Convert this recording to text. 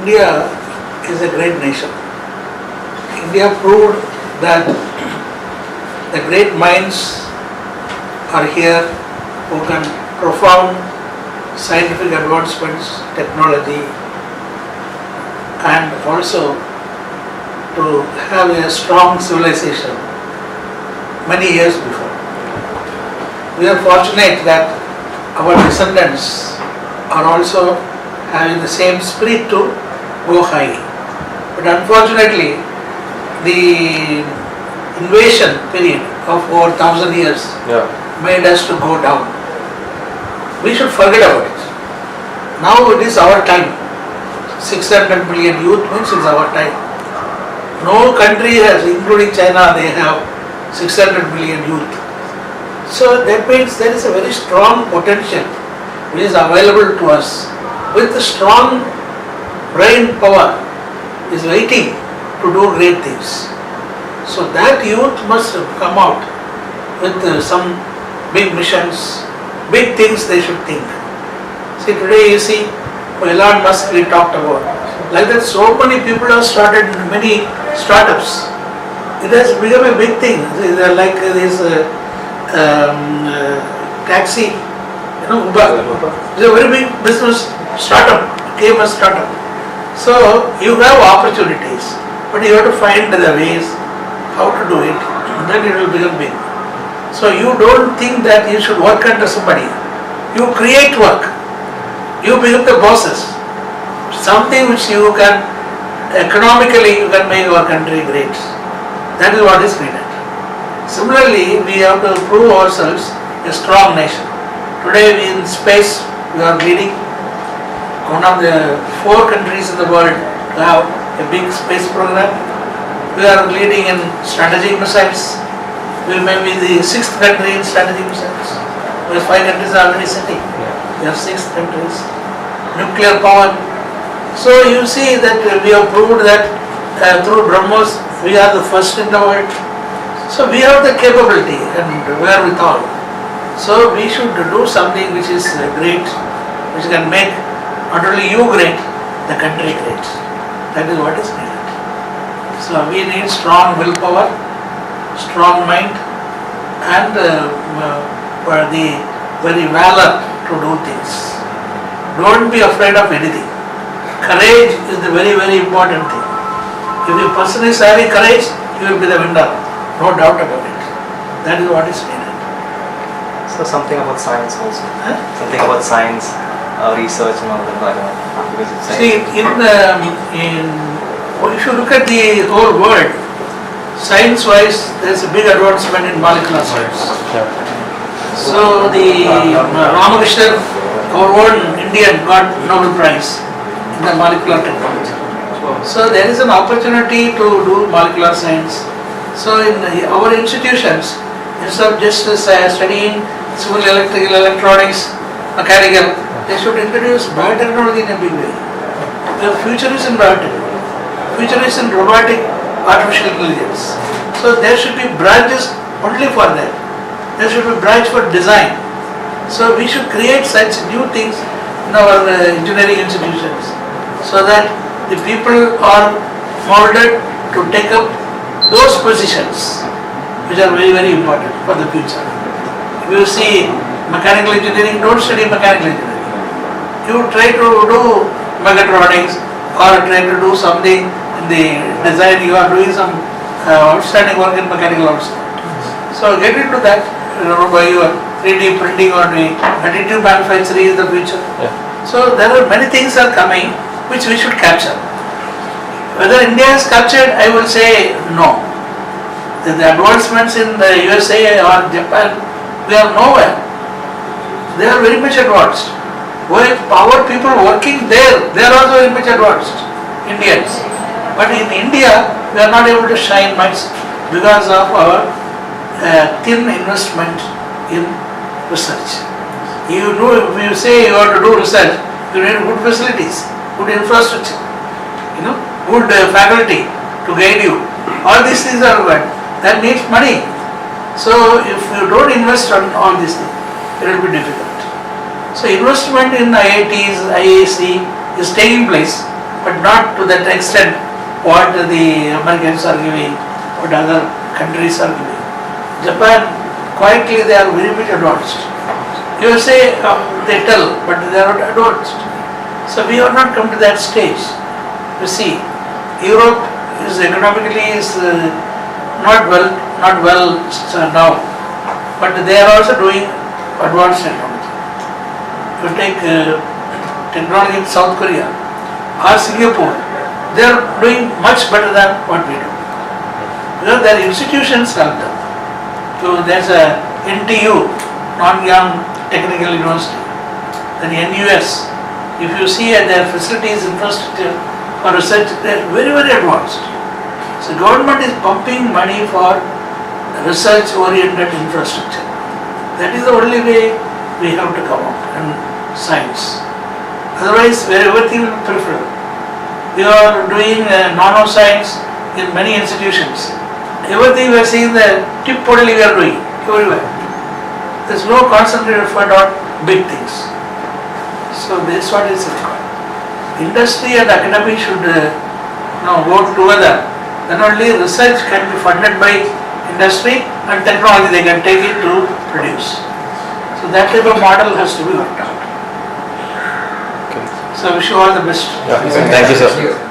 India is a great nation. India proved that the great minds are here who can profound scientific advancements, technology, and also to have a strong civilization many years before. We are fortunate that our descendants are also having the same spirit to go high. But unfortunately, the invasion period of over 1,000 years made us to go down. We should forget about it. Now it is our time. 600 million youth means it's our time. No country has, including China, they have 600 million youth. So that means there is a very strong potential which is available to us. With the strong brain power is waiting to do great things. So that youth must come out with some big missions, big things they should think. See, today you see Elon Musk we talked about. Like that, so many people have started many startups. It has become a big thing. They're like this taxi, Uber. It's a very big business startup, became a startup. So you have opportunities, but you have to find the ways how to do it, then it will become big. So you don't think that you should work under somebody. You create work. You become the bosses. Something which you can, economically you can make our country great. That is what is needed. Similarly, we have to prove ourselves a strong nation. Today in space we are leading. One of the 4 countries in the world to have a big space program. We are leading in strategic missiles. We may be the 6th country in strategic missiles. Where 5 countries are already sitting. We are 6 countries. Nuclear power. So you see that we have proved that through Brahmos we are the first in the world. So we have the capability and wherewithal. So we should do something which is great, which can make not only you great, the country great. That is what is needed. So we need strong willpower, strong mind, and for the very valor to do things. Don't be afraid of anything. Courage is the very, very important thing. If a person is having courage, he will be the winner. No doubt about it. That is what is needed. So something about science also. Something about science, research and all that. See, if you look at the whole world, science-wise, there is a big advancement in molecular science. So the Ramakrishnan, our own Indian, got Nobel Prize in the molecular technology. So there is an opportunity to do molecular science. So in our institutions, instead of just studying civil, electrical, electronics, mechanical, they should introduce biotechnology in a big way. The future is in biotechnology. Future is in robotic, artificial intelligence. So there should be branches only for that. There should be branch for design. So we should create such new things in our engineering institutions so that the people are molded to take up those positions which are very, very important for the future. If you see mechanical engineering, don't study mechanical engineering. You try to do mechatronics or try to do something in the design. You are doing some outstanding work in mechanical also. So get into that, by your 3D printing or the additive manufacturing in the future. So there are many things are coming which we should capture. Whether India has captured, I will say no. The advancements in the USA or Japan, we are nowhere. They are very much advanced. Where our people working there, they are also very much advanced, Indians. But in India, we are not able to shine much because of our thin investment in research. You know, if you say you want to do research, you need good facilities, good infrastructure, good faculty to guide you. All these things are good. That needs money. So if you don't invest on all these things, it will be difficult. So investment in IITs, IAC is taking place. but not to that extent what the Americans are giving, what other countries are giving. Japan, quietly they are very much advanced. USA, they tell, but they are not advanced. So we have not come to that stage. You see, Europe is economically not well now, but they are also doing advanced technology. You take technology in South Korea or Singapore, they are doing much better than what we do. Because their institutions help them. So there's a NTU, Non-Young Technical University, then NUS. If you see at their facilities, infrastructure for research, they are very, very advanced. So government is pumping money for research-oriented infrastructure. That is the only way we have to come up in science. Otherwise, everything will be peripheral. We are doing nanoscience in many institutions. Everything we are seeing the tip only we are doing everywhere. There is no concentrated effort on big things. So this is what is required. Industry and academia should work together. Then only research can be funded by industry and technology they can take it to produce. So that type of model has to be worked out. Okay. So I wish you all the best. Yeah. Thank you, sir.